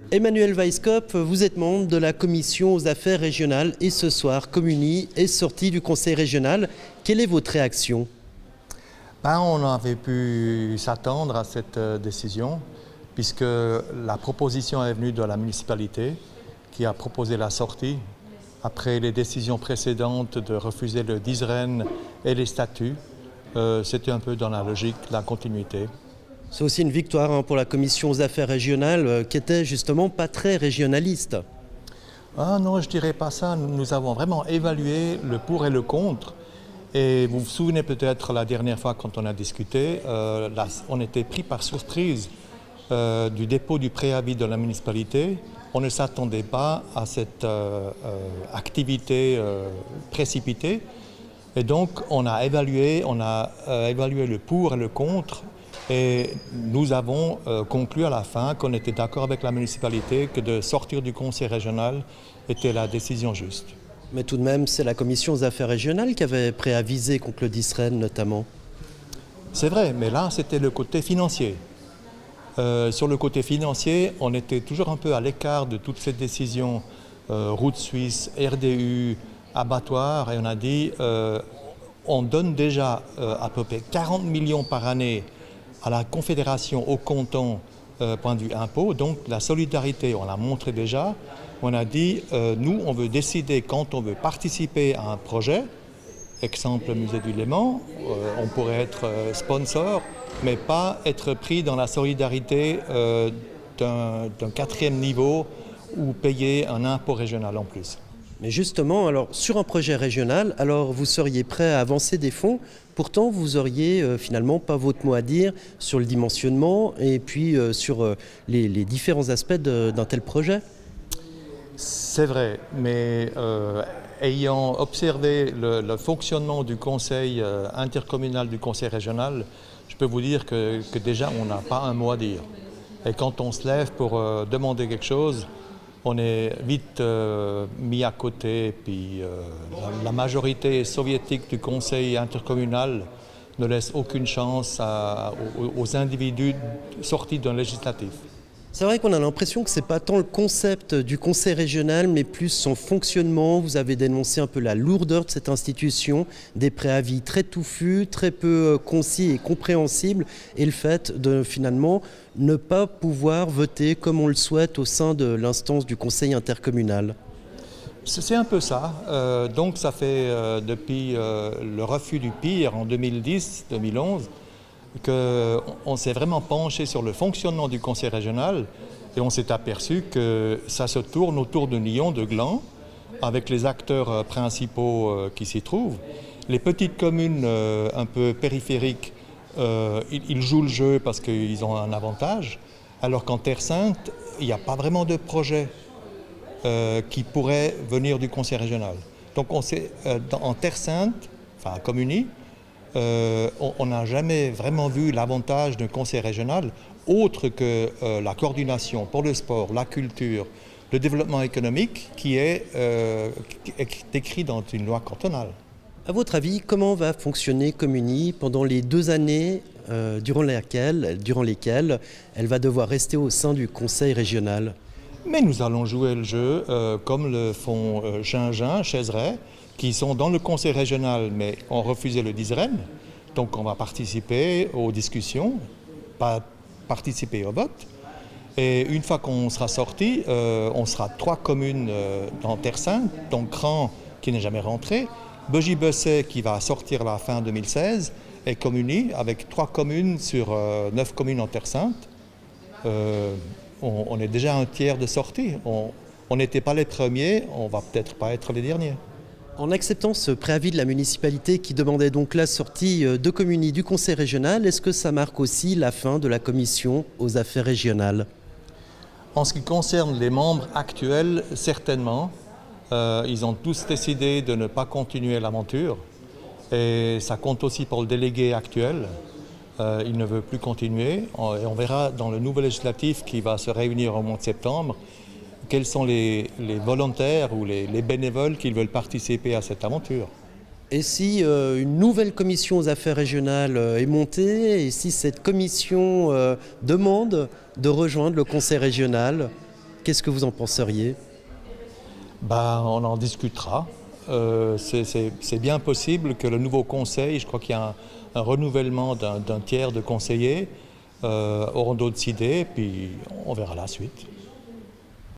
Emmanuel Weisskopf, vous êtes membre de la commission aux affaires régionales et ce soir, Communie est sorti du conseil régional. Quelle est votre réaction ? On avait pu s'attendre à cette décision puisque la proposition est venue de la municipalité qui a proposé la sortie après les décisions précédentes de refuser le Disren et les statuts. C'était un peu dans la logique, la continuité. C'est aussi une victoire pour la commission aux affaires régionales qui était justement pas très régionaliste. Ah non, je dirais pas ça. Nous avons vraiment évalué le pour et le contre. Et vous vous souvenez peut-être la dernière fois quand on a discuté, on était pris par surprise du dépôt du préavis de la municipalité. On ne s'attendait pas à cette activité précipitée. Et donc on a évalué le pour et le contre. Et nous avons conclu à la fin qu'on était d'accord avec la municipalité que de sortir du conseil régional était la décision juste. Mais tout de même, c'est la commission aux affaires régionales qui avait préavisé contre le Disren notamment. C'est vrai, mais là c'était le côté financier. Sur le côté financier, on était toujours un peu à l'écart de toutes ces décisions route suisse, RDU, abattoir, et on a dit on donne déjà à peu près 40 millions par année à la Confédération au canton point de vue impôt, donc la solidarité, on l'a montré déjà. On a dit, nous, on veut décider quand on veut participer à un projet, exemple Musée du Léman, on pourrait être sponsor, mais pas être pris dans la solidarité d'un quatrième niveau ou payer un impôt régional en plus. Mais justement, alors sur un projet régional, alors vous seriez prêt à avancer des fonds, pourtant vous auriez finalement pas votre mot à dire sur le dimensionnement et puis sur les différents aspects d'un tel projet. C'est vrai, mais ayant observé le fonctionnement du conseil intercommunal, du conseil régional, je peux vous dire que déjà on n'a pas un mot à dire. Et quand on se lève pour demander quelque chose, on est vite mis à côté. Puis la majorité soviétique du conseil intercommunal ne laisse aucune chance aux individus sortis d'un législatif. C'est vrai qu'on a l'impression que ce n'est pas tant le concept du conseil régional, mais plus son fonctionnement. Vous avez dénoncé un peu la lourdeur de cette institution, des préavis très touffus, très peu concis et compréhensibles, et le fait de finalement ne pas pouvoir voter comme on le souhaite au sein de l'instance du conseil intercommunal. C'est un peu ça. Donc ça fait depuis le refus du PIR en 2010-2011, qu'on s'est vraiment penché sur le fonctionnement du conseil régional et on s'est aperçu que ça se tourne autour de Nyon, de Gland, avec les acteurs principaux qui s'y trouvent. Les petites communes un peu périphériques, ils jouent le jeu parce qu'ils ont un avantage, alors qu'en Terre Sainte, il n'y a pas vraiment de projet qui pourrait venir du conseil régional. Donc en Terre Sainte, enfin à Communie, on n'a jamais vraiment vu l'avantage d'un conseil régional autre que la coordination pour le sport, la culture, le développement économique qui est écrit dans une loi cantonale. À votre avis, comment va fonctionner Communie pendant les 2 années durant lesquelles elle va devoir rester au sein du conseil régional ? Mais nous allons jouer le jeu comme le font Gingin, Chézeret, qui sont dans le conseil régional mais ont refusé le Disren. Donc on va participer aux discussions, pas participer au vote. Et une fois qu'on sera sorti, on sera 3 communes dans Terre Sainte, donc Cran qui n'est jamais rentré, Bogy-Besset qui va sortir la fin 2016 et Communie avec 3 communes sur 9 communes en Terre Sainte. On est déjà un tiers de sortie. On n'était pas les premiers, on va peut-être pas être les derniers. En acceptant ce préavis de la municipalité qui demandait donc la sortie de Communie du conseil régional, est-ce que ça marque aussi la fin de la commission aux affaires régionales ? En ce qui concerne les membres actuels, certainement. Ils ont tous décidé de ne pas continuer l'aventure. Et ça compte aussi pour le délégué actuel. Il ne veut plus continuer. Et on verra dans le nouveau législatif qui va se réunir au mois de septembre quels sont les volontaires ou les bénévoles qui veulent participer à cette aventure. Et si une nouvelle commission aux affaires régionales est montée, et si cette commission demande de rejoindre le conseil régional, Qu'est-ce que vous en penseriez? On en discutera. C'est bien possible que le nouveau conseil, je crois qu'il y a un renouvellement d'un tiers de conseillers, auront d'autres idées, puis on verra la suite.